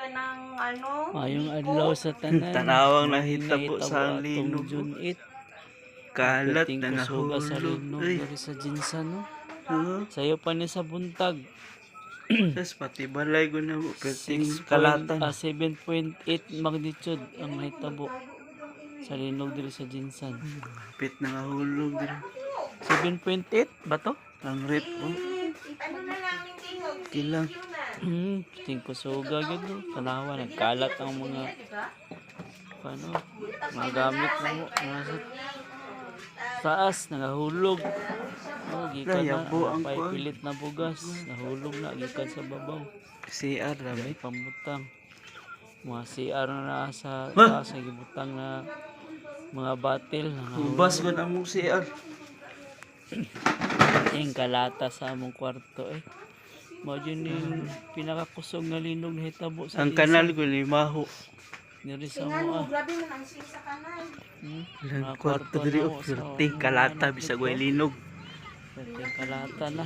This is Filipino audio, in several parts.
ng ano. Mayong adlaw sa tanan. Tanawang Morning nahitabo sa atong linog. June 8. Kalat Perting na kusuga sa nahulog. linog Ay, diri sa Jinsan no. oh. Sayo pa ni sa buntag. Tas pati balay ko na mo. Perting kalatan. 7.8 magnitude ang nahitabo sa linog diri sa Jinsan. Pit na nahulog din. 7.8 ba to? Ang rip. Oh. Ano na lang yung tingog. Kilang. Perting kusuga gyud no. Tanawa nagkalat ang mga ano, mga gamit na mo nasa taas nangahulog. Oh, gikan na Yabo ang pay kuwan. pilit na bugas, nahulog na gikan sa babaw. CR May rami. pambutang. Mga CR na naa sa Ha? taas, gibutang na mga batil nangahulog. Ubas ko na mo CR. Ting kalata sa among kwarto eh. Mao yun yung pinakakusog na linog na hitabo sa Ang kanal ko ni Maho. diri sa Tingnan mo, mga grabe man ang sing sa kanal. Ilang kwarto diri o perting kalata bisag way linog. Perting kalata na.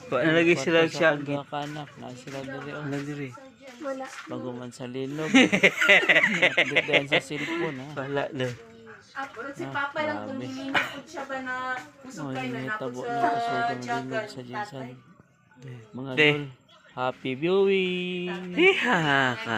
Wa na lagi sila siya. Mga kanak na sila diri oh. Wala diri. Wala. Bago man sa linog. Dito sa cellphone ha. Wala na. Pero si Papa lang kung nilinap po siya ba na kusog Oh, kayo yung na hitabo napos na kusugang sa linog jagat. sa Jinsan. Mga Te. dol, happy viewing! Hiha ka.